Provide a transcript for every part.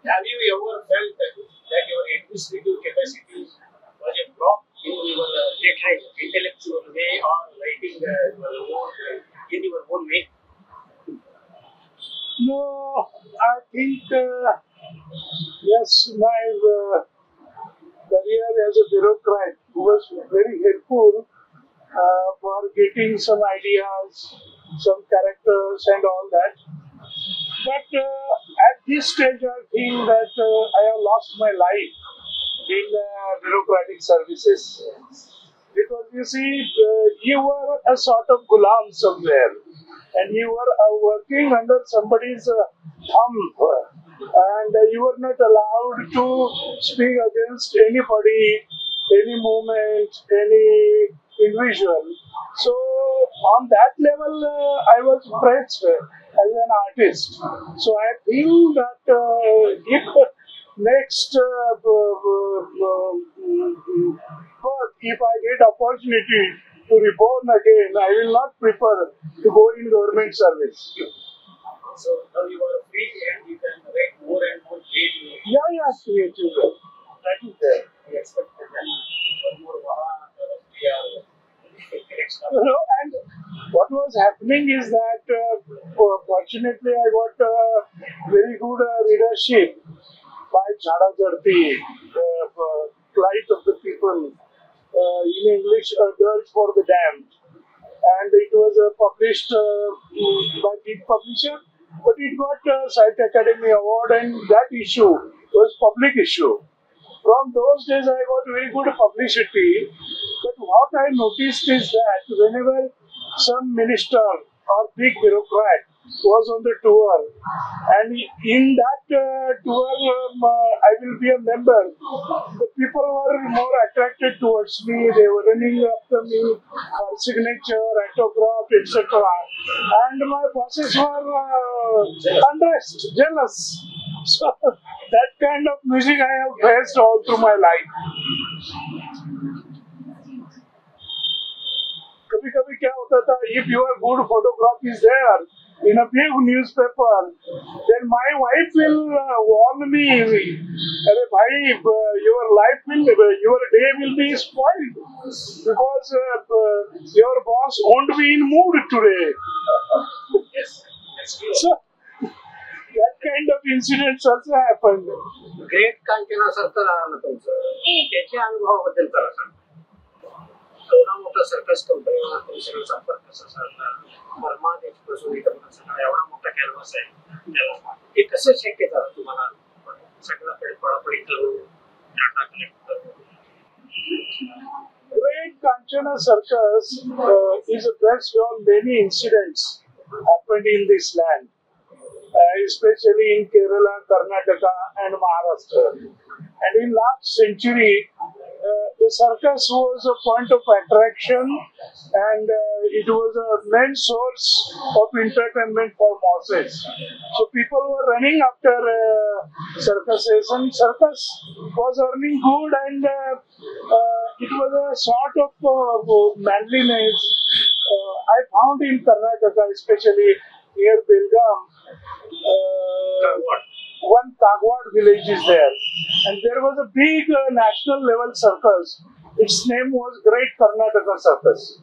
Have you ever felt that your administrative capacity was a block in your intellectual way or writing in your own way? No, I think yes, my career as a bureaucrat was very helpful for getting some ideas, some characters, and all that. But at this stage, I feel that I have lost my life in bureaucratic services. Because you see, you were a sort of gulam somewhere, and you were working under somebody's thumb, and you were not allowed to speak against anybody, any movement, any individual. So, on that level, I was praised as an artist. So, I feel that if next but if I get opportunity to reborn again, I will not prefer to go in government service. So now you are free and you can write more and more creative. Yeah, creative. That is there. We expect that one more And what was happening is that fortunately I got very good readership by Jhada Jharti, Plight of the People, in English, Dirge for the Damned. And it was published by big publisher, but it got Sahitya Academy Award, and that issue was public issue. From those days, I got very good publicity. But what I noticed is that whenever some minister or big bureaucrat was on the tour, and in that tour I will be a member, the people were more attracted towards me. They were running after me for signature, autograph, etc. And my bosses were unrest, jealous. So that kind of music I have faced all through my life. कभी-कभी क्या होता था, if your good photograph is there in a big newspaper, then my wife will warn me, अरे भाई, your day will be spoiled because your boss won't be in mood today. Yes, that's true. So that kind of incidents also happened. Great Kanchana सरकार आला तुमचं त्याच्या अनुभवाबद्दल करा सांग. एवढा मोठा सर्कस कंपनीला तुमचा संपर्क कसा साधला, बर्मा देशपासून सगळा एवढा मोठा कॅनव्हास आहे त्याला हे कसं शक्य झालं तुम्हाला सगळ्याकडे पडापडी करून डाटा कलेक्ट करून? Great Kanchana Circus is based on many incidents happened in this land, especially in Kerala, Karnataka, and Maharashtra. And in last century, the circus was a point of attraction, and it was a main source of entertainment for masses. So people were running after circuses, and circus was earning good, and it was a sort of manliness. I found in Karnataka, especially near Belgaum, one Kagwad village is there, and there was a big national level circus. Its name was Great Karnataka Circus.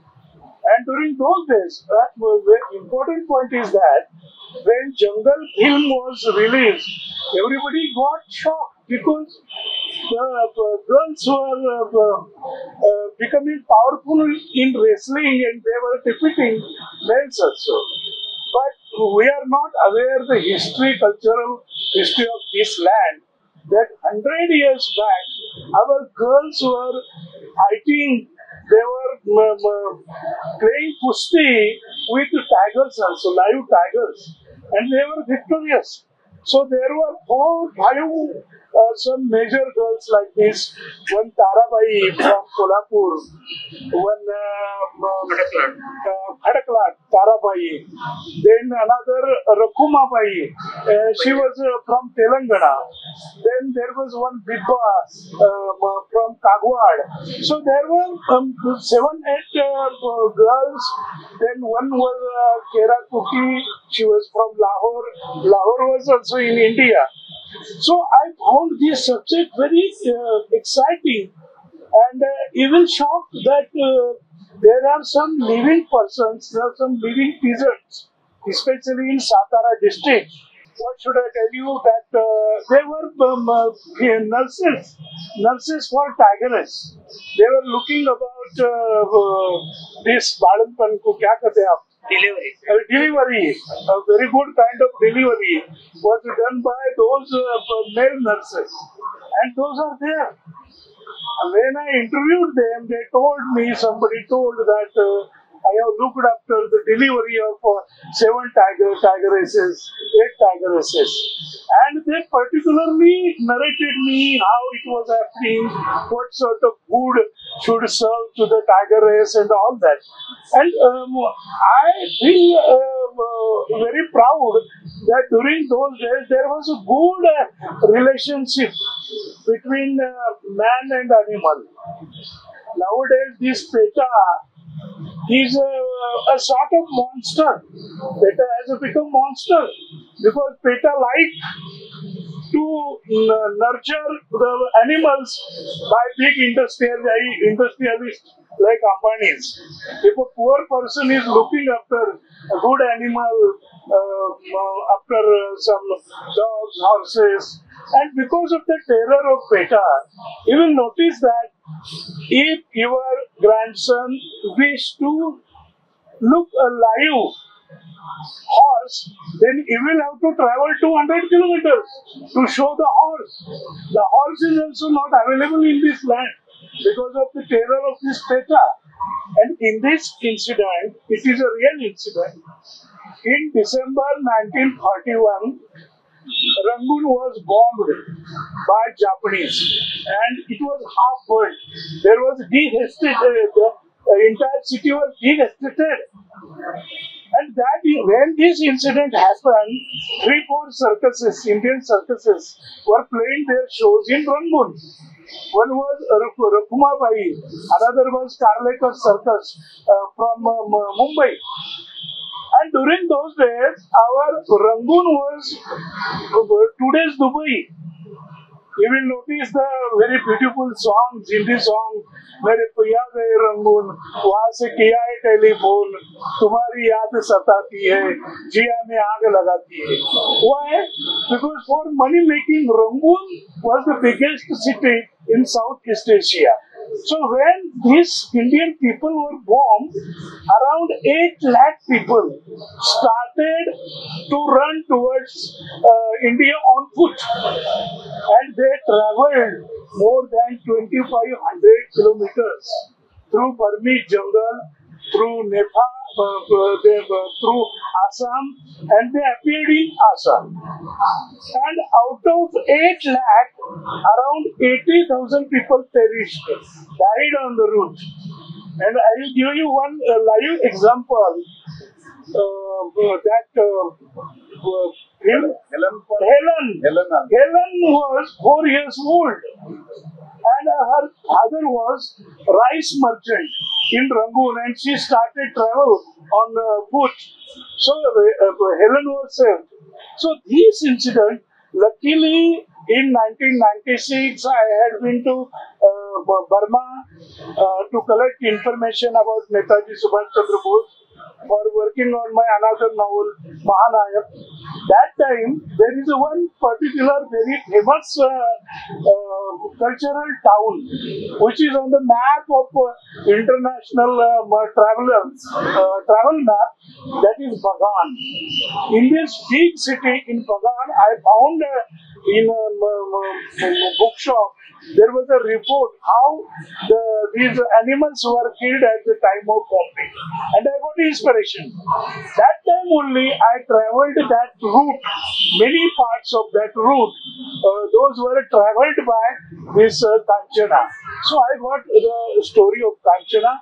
And during those days, the important point is that when Jungle film was released, everybody got shocked because the girls were becoming powerful in wrestling, and they were defeating males also. But we are not aware the cultural history of this land, that 100 years back, our girls were fighting, they were playing kusti with tigers also, live tigers, and they were victorious. So there were 4, 5 some major girls like this. One Tarabai from Kolhapur, one Khadaklat, Tarabai, then another Rakumabai, she was from Telangana. Then there was one Bibba from Kagwad. So there were 7, 8 girls. Then one was Kera Kuki, she was from Lahore. Lahore was also in India. So I found this subject very exciting and even shocked that there are some living persons, there are some living peasants, especially in Satara district. What should I tell you? That they were nurses for tigress. They were looking about this balanpan ko kya kehte hain aap? Delivery, a very good kind of delivery was done by those male nurses, and those are there. When I interviewed them, they told me, somebody told that I have looked after the delivery of 7 tigeresses, 8 tigeresses. And they particularly narrated me how it was happening, what sort of food should serve to the tigress and all that. And I feel very proud that during those days there was a good relationship between man and animal. Nowadays, this PETA is a sort of monster. PETA has become monster because PETA like to nurture the animals by big industrialists like Ambani's. If a poor person is looking after a good animal, after some dogs, horses, and because of the terror of PETA, you will notice that if your grandson wish to look a live horse, then he will have to travel 200 kilometers to show the horse. The horse is also not available in this land because of the terror of this PETA. And in this incident, it is a real incident. In December 1941, Rangoon was bombed by Japanese and it was half burned. There was devastated, the entire city was devastated. And that when this incident happened, 3-4 circuses, Indian circuses, were playing their shows in Rangoon. One was Rukumabai, another was Karlekar Circus from Mumbai. And during those days, our Rangoon was today's Dubai. You will notice the very beautiful songs, Hindi song, मेरे पिया गए Rangoon, वहाँ से किया है telephone, तुम्हारी याद सताती है, जिया में आग लगाती है. Why? Because for money making, Rangoon was the biggest city in Southeast Asia. So when these Indian people were bombed, around 8 lakh people started to run towards India on foot. And they traveled more than 2,500 kilometers through Burmese jungle, through Nepal, through Assam, and they appeared in Assam. And out of 8 lakh, around 80,000 people perished, died on the route. And I will give you one live example Helen was 4 years old, and her father was rice merchant in Rangoon, and she started travel on foot. So Helen was saved. So this incident, luckily in 1996, I had been to Burma to collect information about Netaji Subhash Chandra Bose for working on my another novel, Mahanayak. That time, there is one particular very famous cultural town, which is on the map of international travel map, that is Bagan. In this big city in Bagan, I found in a bookshop, there was a report how these animals were killed at the time of bombing, and I got inspiration. That time only I travelled that route, many parts of that route, those were travelled by this Kanchana. So I got the story of Kanchana,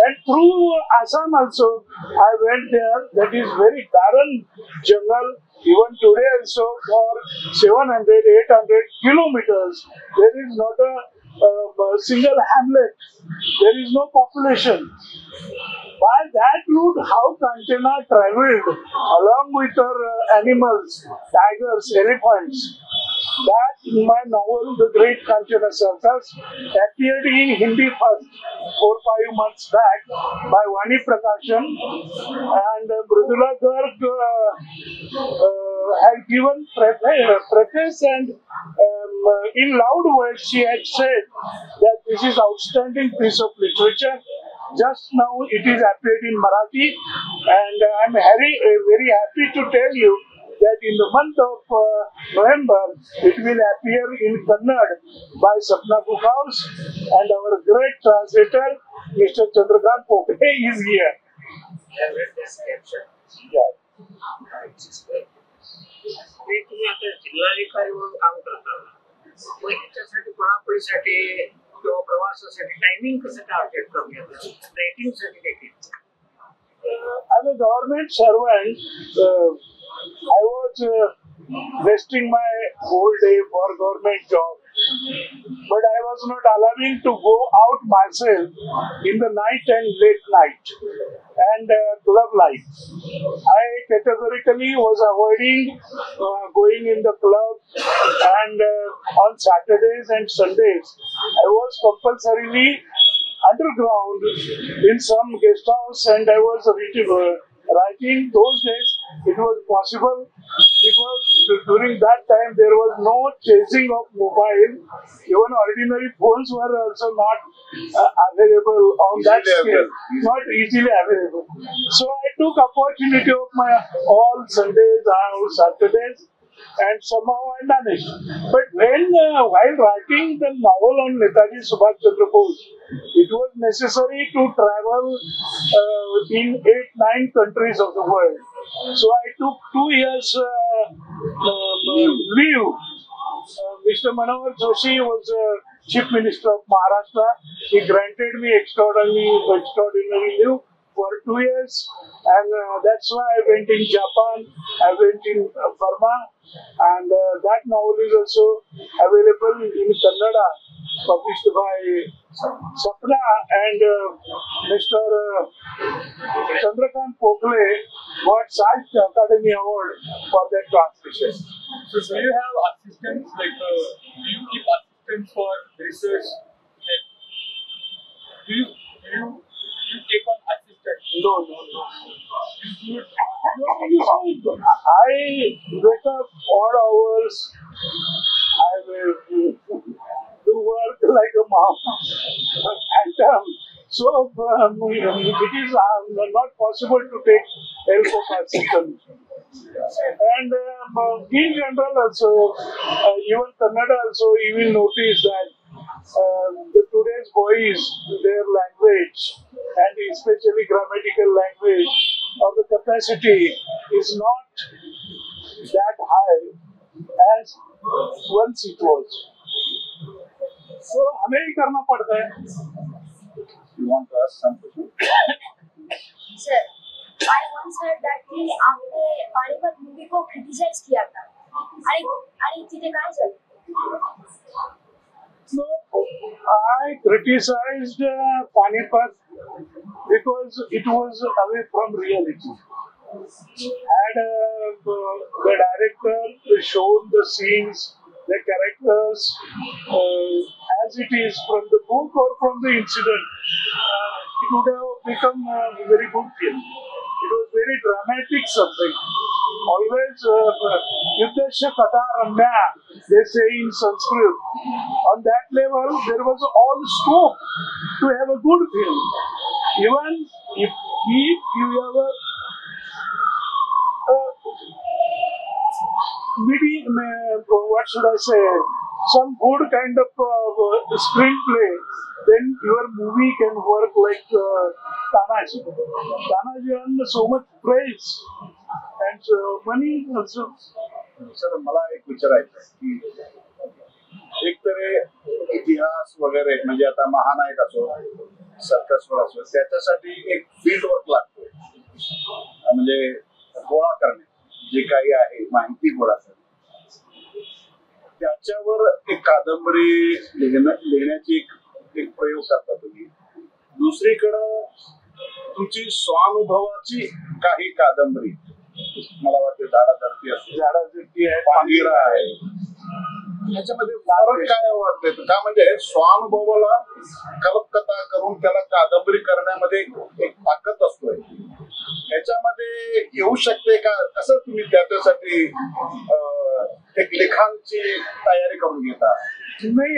and through Assam also I went there. That is very barren jungle. Even today also, for 700, 800 kilometers, there is not a single hamlet. There is no population. By that route, how Kanchana travelled along with her animals, tigers, elephants, that my novel, The Great Kanchana Circus, appeared in Hindi first 4-5 months back by Vani Prakashan, and Mridula Garg had given preface, and in loud words she had said that this is outstanding piece of literature. Just now it is appeared in Marathi, and I am very happy to tell you that in the month of November it will appear in Kannada by Sapna Cookhouse, and our great translator Mr. Chandrakant Pokre is here. Yeah. तुम्ही आता जिल्हाधिकारी म्हणून काम करता, मग ह्याच्यासाठी पळापळीसाठी किंवा प्रवासासाठी timing कसं काय अपडेट करून घेतलं, रेटिंगसाठी देखील? As a government servant, I was wasting my whole day for government job, but I was not allowing to go out myself in the night and late night and club life. I categorically was avoiding going in the club, and on Saturdays and Sundays I was compulsorily underground in some guest house, and I was writing. Those days it was possible because during that time there was no chasing of mobile. Even ordinary phones were also not available on that scale, not easily available. So I took opportunity of my all Sundays and Saturdays, and somehow I managed. But when while writing the novel on Netaji Subhash Chandra Bose, it was necessary to travel in 8-9 countries of the world. So I took 2 years leave. Mr. Manohar Joshi was Chief Minister of Maharashtra. He granted me extraordinary leave for 2 years, and that's why I went in Japan, I went in Burma, and that novel is also available in Kannada, published by Sapna, and Mr. Chandrakant Pokre got Sahitya Academy Award for that translation. So do you have assistants, like do you keep assistants for research? Do you take on assistants? No. I wake up odd hours. I will do work like a mom. And so it is not possible to take help of assistant. And in general also, even Kannada also, you will notice that the today's boys, their language, and especially grammatical language, or the capacity is not that high as once it was. So हमें ही करना पड़ता है. You want to ask something? Sir, I once heard that कि आपने Panipat movie को criticise किया था. आणि तिथे काय झालं? No, I criticized Panipat because it was away from reality. Had the director shown the scenes, the characters as it is from the book or from the incident, it would have become a very good film. It was very dramatic something. Always Yuddhasya Katha Ramya, they say in Sanskrit. On that level, there was all scope to have a good film. Even if you have a what should I say, some good kind of screenplay, then your movie can work like Tanaji. Tanaji earned so much praise and money also. Sir मला एक विचारायचं आहे की एक तर इतिहास वगैरे म्हणजे आता महानायक असो सर्कसवर असो त्याच्यासाठी एक फील्ड वर्क लागतो म्हणजे गोळा करणे जे काही आहे माहिती गोळा करणे त्याच्यावर एक कादंबरी लिहिण्याची एक प्रयोग करता तुम्ही दुसरीकडं तुमची स्वानुभवाची काही कादंबरी मला वाटते झाडाझडती असते झाडाझडती आहे पांगिरा आहे याच्यामध्ये फरक काय वाटते का? म्हणजे स्वानुभवाला कल्पकथा करून त्याला कादंबरी करण्यामध्ये एक ताकद असतोय, याच्यामध्ये येऊ शकते का? कसं तुम्ही त्याच्यासाठी एक लेखांची तयारी करून घेता? नाही,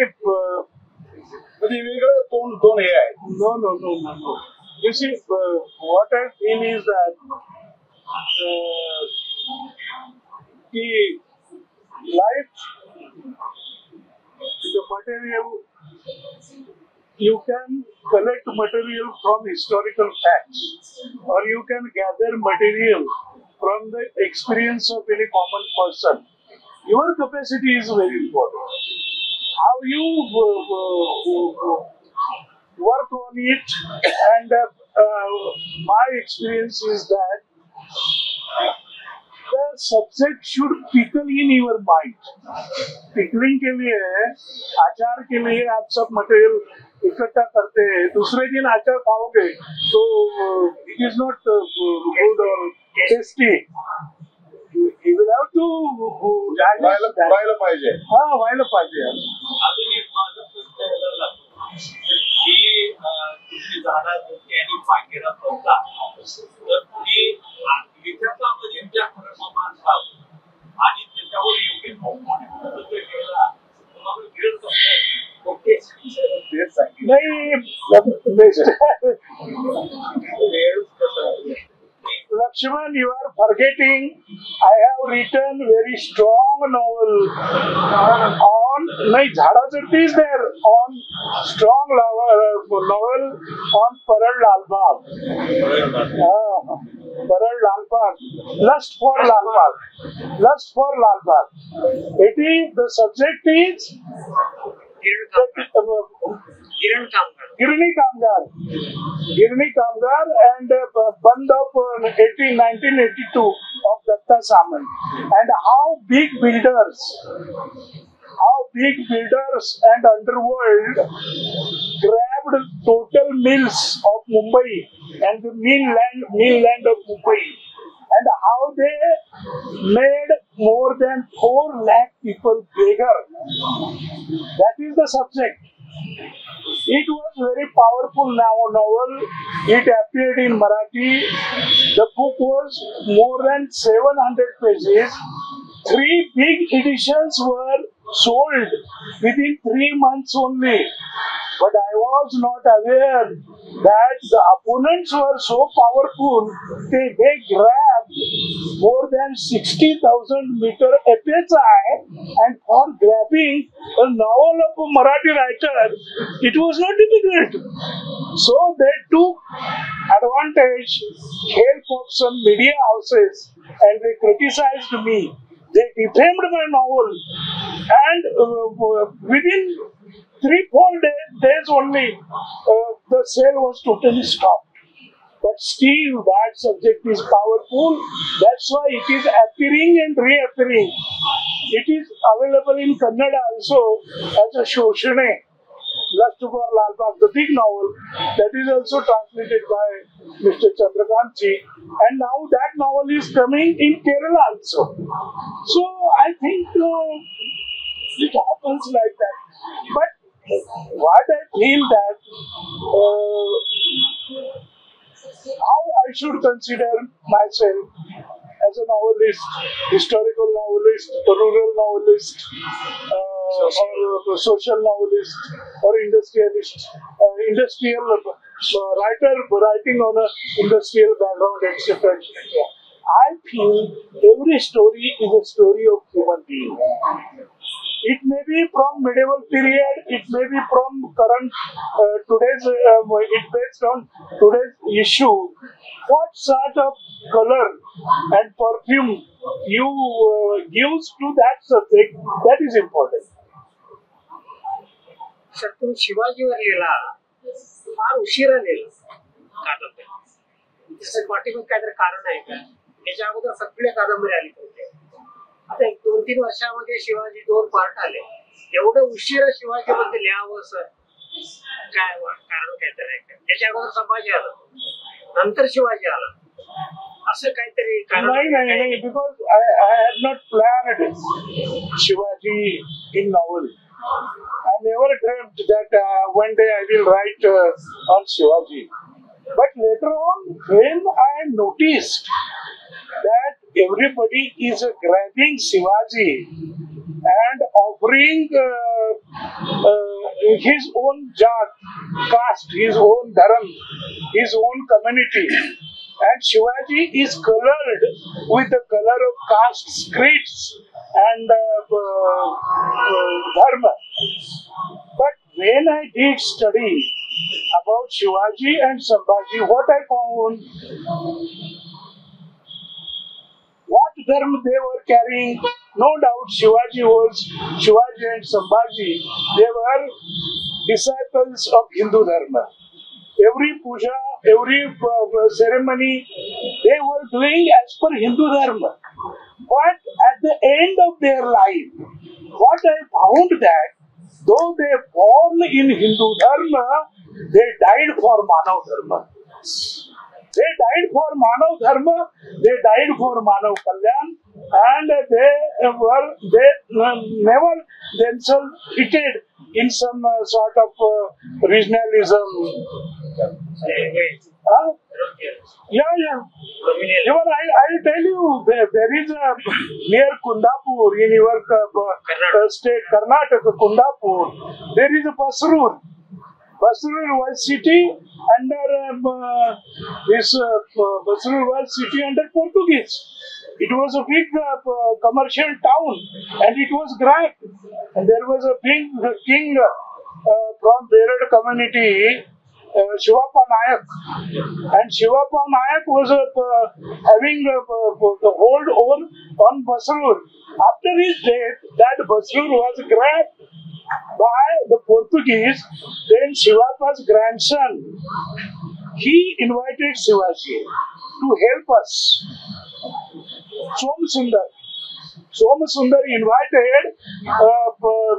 म्हणजे वेगळं दोन हे आहे. no, no, no, no, no. You see, what I feel is that life, the material, you can collect material from historical facts, or you can gather material from the experience of any common person. Your capacity is very important. How you work on it, and my experience is that the subject should pickle in your mind. Pickling के लिए, अचार के लिए आप सब material इकट्ठा करते हैं, दूसरे दिन अचार खाओगे तो it is not good or tasty. You will have to व्हायला पाहिजे. व्हायला पाहिजे. अजून एक माझा प्रश्न यायला की तुम्ही झाडाझडती आणि बागेला बोलता, तर तुम्ही लेखकामध्ये ज्या प्रमाण आणि त्याच्यावर योग्य केला तुम्हाला वेळ कसं ओके तेच सांगितलं. नाही, वेळ कसं Lakshman, you are forgetting. I have written very strong novel on. नहीं, झाड़ा चढ़ती is there on strong novel on Parad Lal Bagh. Parad Lal Bagh. Lust for Lal Bagh. Lust for Lal Bagh. It is, the subject is Girni Kamgar and Band of 1982 of Datta Samant, and how big builders and underworld grabbed total mills of Mumbai and the mill land of Mumbai, and how they made more than 4 lakh people beggar. That is the subject. It was very powerful novel. It appeared in Marathi. The book was more than 700 pages. 3 big editions were sold within 3 months only. But I was not aware that the opponents were so powerful that they grabbed more than 60,000 meter FSI, and for grabbing a novel of a Marathi writer, it was not difficult. So they took advantage, help of some media houses, and they criticized me. They defamed my novel, and within 3-4 days only, the sale was totally stopped. But still, that subject is powerful. That's why it is appearing and reappearing. It is available in Kannada also as a Shoshane, Lust for Lal Bagh, the big novel. That is also translated by Mr. Chandrakant ji. And now that novel is coming in Kerala also. So I think it happens like that. But what I feel that how I should consider myself as a novelist, historical novelist, rural novelist, or social novelist, or industrialist, industrial writer writing on a industrial background, etc. I feel every story is a story of human being. It may be from medieval period, it may be from current, today's, it based on today's issue. What sort of color and perfume you use to that subject, that is important. Sir, तुम्ही शिवाजीवर लिहिला, फार उशिरा लिहिला कादंबरी. त्याचं पाठीमागे काहीतरी कारण आहे का? त्याच्या अगोदर सगळ्या कादंबरी आली होते. आता 1-2-3 वर्षामध्ये शिवाजी 2 पार्ट आले. एवढं उशिरा शिवाजी मध्ये लिहावं सर, काय कारण काहीतरी आहे का? त्याच्या अगोदर संभाजी आला, नंतर शिवाजी आला. असं काहीतरी कारण नाही, because I had not planned Shivaji in novel. I never dreamt that one day I will write on Shivaji. But later on, when I noticed that everybody is grabbing Shivaji and offering his own jat, caste, his own dharam, his own community, and Shivaji is colored with the color of caste, creeds, and dharma. But when I did study about Shivaji and Sambhaji, what I found, what dharma they were carrying, no doubt Shivaji and Sambhaji, they were disciples of Hindu dharma. Every puja, every ceremony, they were doing as per Hindu dharma. But at the end of their life, what I found that though they born in Hindu dharma, they died for Manav dharma. They died for Manav dharma, they died for Manav Kalyan, and they never themselves fitted in some sort of regionalism. Yeah. Even I'll tell you, there is a near Kundapur in your state, Karnataka, Kundapur, there is a Basrur. Basrur was city under Basrur was city under Portuguese. It was a big commercial town, and it was grabbed. And there was a big king from Berad community, Shivappa Nayak, and Shivappa Nayak was having the hold on Basrur. After his death, that Basrur was grabbed by the Portuguese. Then Shivappa's grandson, he invited Shivaji to help us. Somasundar invited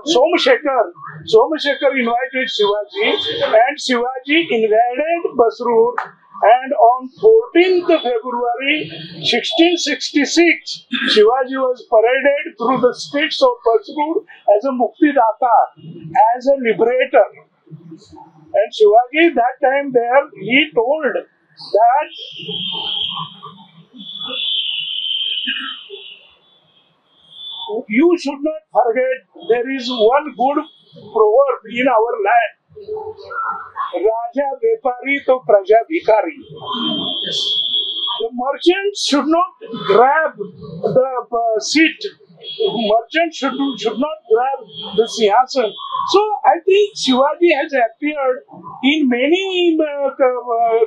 Somashekar. Somashekar invited Shivaji, and Shivaji invaded Basrur. And on 14th February 1666, Shivaji was paraded through the streets of Basrur as a Muktidata, as a liberator. And Shivaji, that time there, he told that you should not forget there is one good proverb in our land. Raja Vepari to Praja Bhikari. The merchants should not grab the seat. Merchants should not grab the Singhasan. So I think Shivaji has appeared in many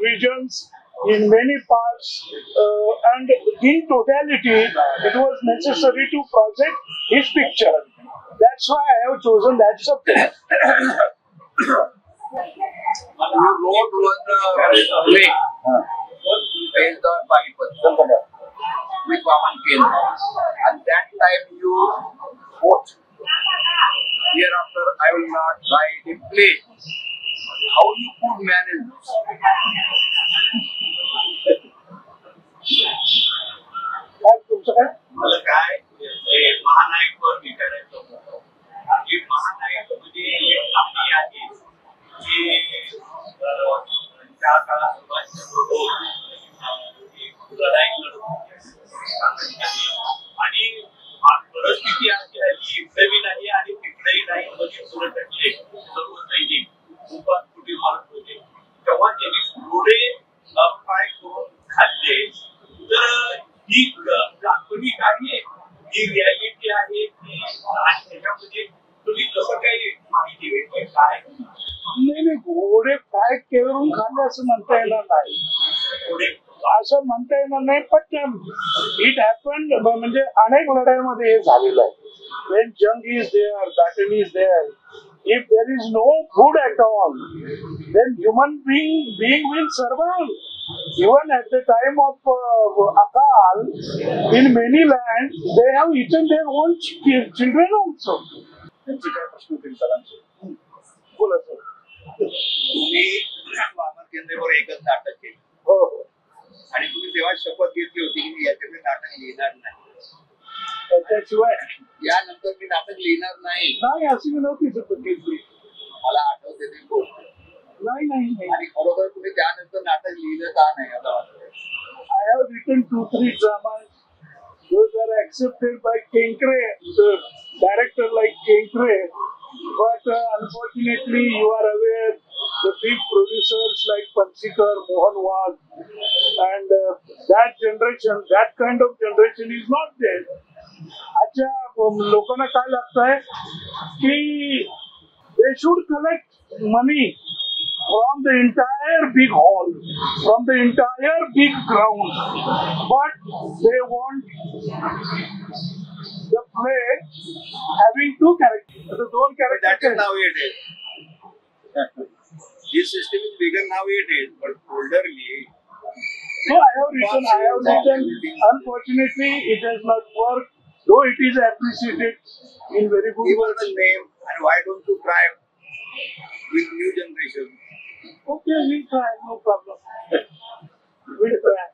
regions, in many parts, and in totality, it was necessary to project his picture. That's why I have chosen that subject. You wrote one play based on Panipat with Vaman Kendra. At that time you wrote, hereafter I will not write a play. How you could manage this? मला काय महानायकवर विचारायचं होतं की महानायक म्हणजे आपली आहे की त्या काळात सुभाषचंद्र बोस लढाई लढत आणि परिस्थिती अशी आली इकडेही नाही आणि तिकडेही नाही म्हणजे पुढे टाकले सर्व सैनिक खूपच कुठे मारत होते तेव्हा त्यांनी पुढे काय करून खाल्ले तर ही काल्पनिक आहे ही रियालिटी आहे की आणि त्याच्यामध्ये तुम्ही कसं काही माहिती भेटते काय नाही घोडे फ्राय करून खाल्ले असं म्हणता येणार नाही पुढे असं म्हणता येणार नाही पण इट हॅपन म्हणजे अनेक लढाईमध्ये हे झालेलं आहे when jung is there, battle is there, if there is no food at all, then human being will survive. Even at the time of Akal, in many lands, they have eaten their own children also. त्यांचे काय प्रश्न होतील सरांचे? बोला sir. तुम्ही वामन केंद्रेवर एकच नाटक केलं हो आणि तुम्ही तेव्हा शपथ घेतली मी याच्याकडे नाटक लिहिणार नाही. त्याच्याशिवाय यानंतर मी नाटक लिहिणार नाही. नाही अशी नव्हती चुकीची. मला आठवते ती गोष्ट. नाही नाही नाही. आणि खरोखर तुम्ही त्यानंतर नाटक लिहिलं का नाही आता वाटतं. I have written 2-3 dramas. Those are accepted by Kenkre, the director like Kenkre. But unfortunately, you are aware, the big producers like Pansikar, Mohan Wag, and that generation, that kind of generation is not there. आजच्या लोकांना काय लागतंय की they should collect money from the entire big hall, from the entire big ground, but they want the play having two characters. The two That is characters. now it is. This system is bigger now it is, but olderly. No, I have written. Unfortunately, it has not worked. Though it is appreciated in very good Give us words. the name, and why don't you try with new generation? Okay, we'll try. No problem. We'll try.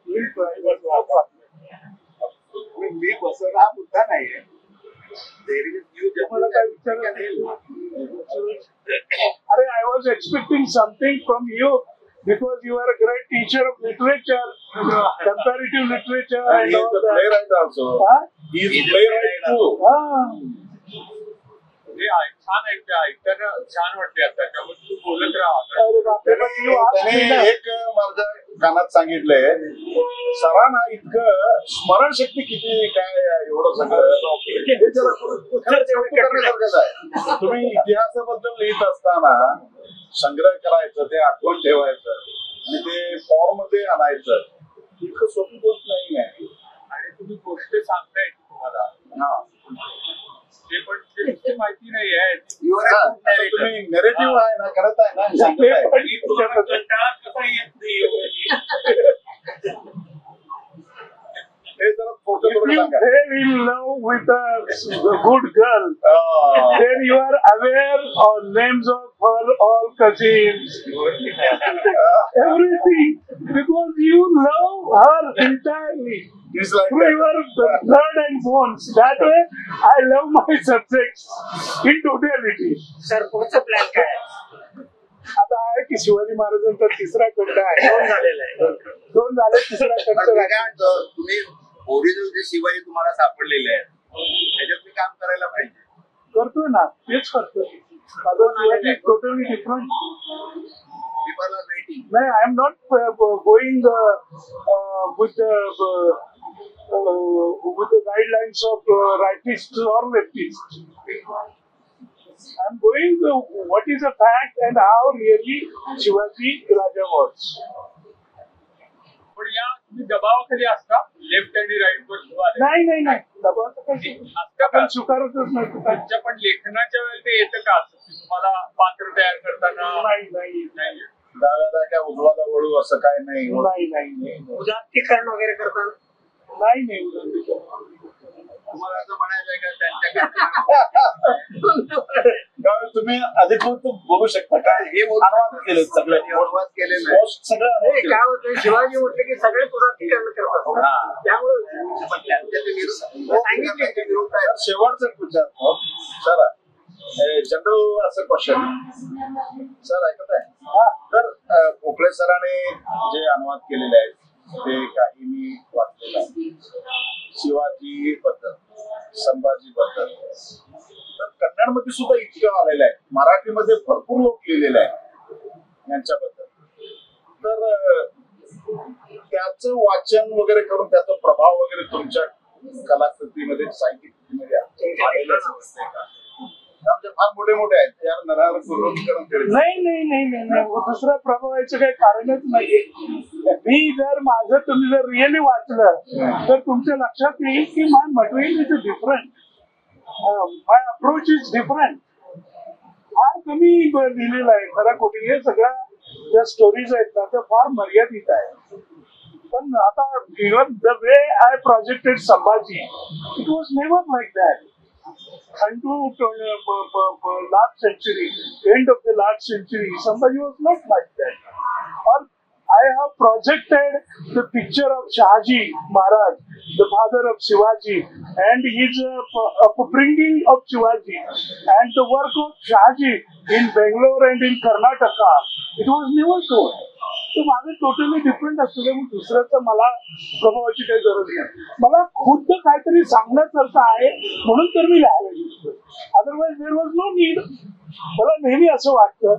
We'll try. But no problem. मी बसवणं हा मुद्दा नाहीये. There is new तुम्हाला काय generation. Arey, I was expecting something from you because you are a great teacher of literature, comparative literature, And and he is all the that. playwright also. Huh? He is playwright too. म्हणजे छान ऐकताना छान वाटते आता त्यामुळे तू बोलत राहा. अरे बापरे, but you asked me त्याने ना. एक माझ्या कानात सांगितलंय, सरांना इतकं स्मरणशक्ती किती काय एवढं सगळं हे जरा कौतुक करण्यासारखंच आहे. तुम्ही इतिहासाबद्दल लिहित असताना संग्रह करायचं, ते आठवण ठेवायचं आणि ते फॉर्म मध्ये आणायचं, इतकं सोपी गोष्ट नाही आहे. आणि तुम्ही गोष्ट सांगताय तुम्हाला हा, ते पण ते माहिती नाही आहे. You are a good narrator. तुम्ही नेरेटिव्ह आहे ना, करत आहे ना, सांगत आहे. आणि तुम्हाला कंटाळा कसा येत नाही. हे जरा फोटो If करून you Sanga. fell in love with a good girl, then you are aware of names of her all cousins, everything, because you love her entirely. It's like Through your blood and bones. That way, I love my subjects in totality. Sir पुढचं plan काय आहे? आता आहे की शिवाजी महाराजांचा तिसरा खंड आहे. दोन झालेलं आहे. दोन झाले, तिसरा पण खंड मी काय म्हणतो, तुम्ही ओरिजिनल जे शिवाजी तुम्हाला सापडलेले आहेत त्याच्यात मी काम करायला पाहिजे. करतोय ना, तेच करतोय. माझं Shivaji totally different. People are waiting. नाही, I am not going with the guidelines of rightists or leftists. I am going what is a fact and how really Shivaji Raja was. पण या तुम्ही दबावाखाली असता लेफ्ट आणि राईट वर सुरू आले नाही नाही नाही, दबावाचं काही असतं का? आपण स्वीकारतच नाही. तुमच्या पण लेखनाच्या वेळेला ते येतं का असं की तुम्हाला पात्र तयार करताना नाही नाही नाही डाव्याला काय उजवाला वळू असं काय नाही. नाही नाही उदात्तीकरण वगैरे करताना नाही नाही. तुम्हाला असं म्हणायचं आहे का त्यांच्या त्यामुळे तुम्ही अधिकृत बोलू शकता काय हे अनुवाद केले सगळे अनुवाद केलेलं आहे. सगळं अनुवाद नाही, केलं. काय होतं, शिवाजी म्हटलं की सगळे उदात्तीकरण करतात. हा. त्यामुळे पण त्यांच्या ते विरुद्ध आहे. तर शेवटचं एक विचारतो सर, जनरल असं क्वेश्चन सर ऐकत आहे. तर भोपळे सरांनी जे अनुवाद केलेले आहेत ते काही मी वाचलेलं आहे. शिवाजी बद्दल, संभाजी बद्दल, तर कन्नडमध्ये सुद्धा इतकं आलेलं आहे. मराठीमध्ये भरपूर लोक लिहिलेले आहेत यांच्याबद्दल. तर त्याचं वाचन वगैरे करून त्याचा प्रभाव वगैरे तुमच्या कलाकृतीमध्ये, साहित्य कृतीमध्ये आलेलं असते का? आमचे फार मोठे मोठे आहेत, यार नरावर पूर्वकरण केले. नाही नाही नाही नाही नाही, दुसरा प्रभावाचं काही कारणच नाही. मी जर माझं तुम्ही जर रिअली वाचलं तर तुमच्या लक्षात येईल की my material is different, my approach is different. फार कमी लिहिलेलं आहे खरं खोटी. हे सगळ्या ज्या स्टोरीज आहेत ना त्या फार मर्यादित आहे. पण आता even the way I projected Sambhaji, it was never like that. Unto last century, end of the last century, Sambhaji was not like that. Or I have projected the picture of Shahaji Maharaj, the father of Shivaji, and his upbringing of Shivaji, and the work of Shahaji in Bangalore and in Karnataka. It was never told. तर माझं totally different असतं, मग दुसऱ्याचं मला प्रभावाची काही गरज नाही. मला खुद्द काहीतरी सांगण्यासारखं आहे म्हणून तर मी लिहायला शिकतो. Otherwise there was no need. मला नेहमी असं वाटतं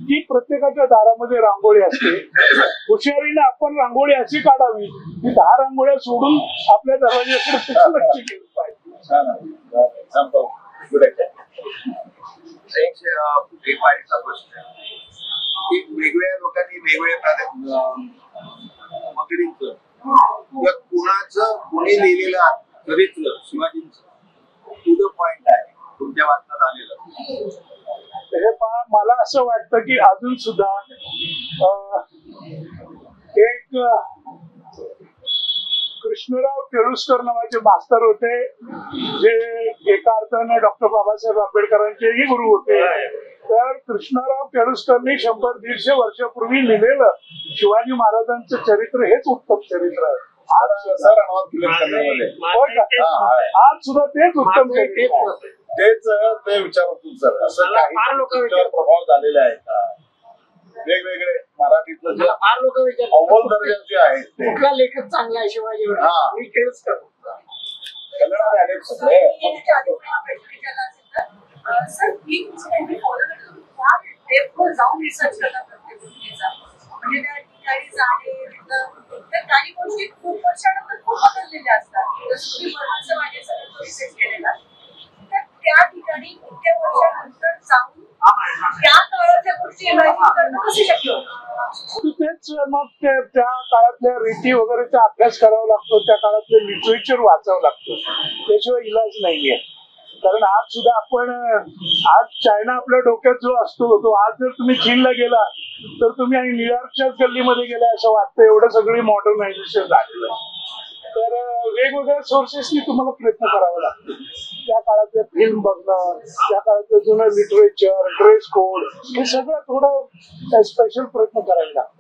की प्रत्येकाच्या दारामध्ये रांगोळी असते. हुशारीने आपण रांगोळी अशी काढावी की 10 रांगोळ्या सोडून आपल्या दरवाज्याकडे लक्ष केलं पाहिजे. वेगवेगळ्या लोकांनी वेगवेगळ्या मगरींचं किंवा कुणाचं कोणी लिहिलेलं चरित्र शिवाजींचं टू द पॉइंट आहे तुमच्या वाचनात आलेलं. हे पहा, मला असं वाटतं की अजून सुद्धा एक कृष्णराव केळुस्कर नावाचे मास्तर होते, जे एका अर्थाने डॉक्टर बाबासाहेब आंबेडकरांचेही गुरु होते. तर कृष्णराव केळुस्करनी 100-150 वर्षापूर्वी लिहिलेलं शिवाजी महाराजांचं चरित्र हेच उत्तम चरित्र आहे. आज सुद्धा तेच उत्तम चरित्र आहे. तेच ते विचारतो सर, असं काही लोकांवर प्रभाव झालेला आहे का? वेगवेगळे मराठीतलं जे फार लोक अव्वल दर्जाचे आहेत ते कुठला लेखक चांगला आहे शिवाजी मी खेळच करतो. कन्नडमध्ये आले सगळे. सर मी जाऊन रिसर्च करतात प्रत्येक गोष्टीचा, म्हणजे त्या ठिकाणी जाणे तर काही गोष्टी खूप वर्षानंतर खूप बदललेल्या असतात. जसं तुम्ही बर्माचं माझे सगळं रिसर्च केलेला, तर त्या ठिकाणी इतक्या वर्षानंतर जाऊन त्या काळातल्या गोष्टी इमॅजिन करणं कसं शक्य होतं? तेच मग त्या काळातल्या रीती वगैरेचा अभ्यास करावा लागतो, त्या काळातले लिटरेचर वाचावं लागतं, त्याशिवाय इलाज नाहीये. कारण आज सुद्धा आपण आज चायना आपल्या डोक्यात जो असतो तो आज जर तुम्ही चीनला गेला तर तुम्ही आणि न्यूयॉर्कच्याच गल्लीमध्ये गेलाय असं वाटतं, एवढं सगळी मॉडर्नायझेशन झालेलं. तर वेगवेगळ्या सोर्सेसनी तुम्हाला प्रयत्न करावा लागतो. त्या काळातले फिल्म बघणं, त्या काळातलं जुनं लिटरेचर, ड्रेस कोड, हे सगळं थोडं स्पेशल प्रयत्न करायला लागतो.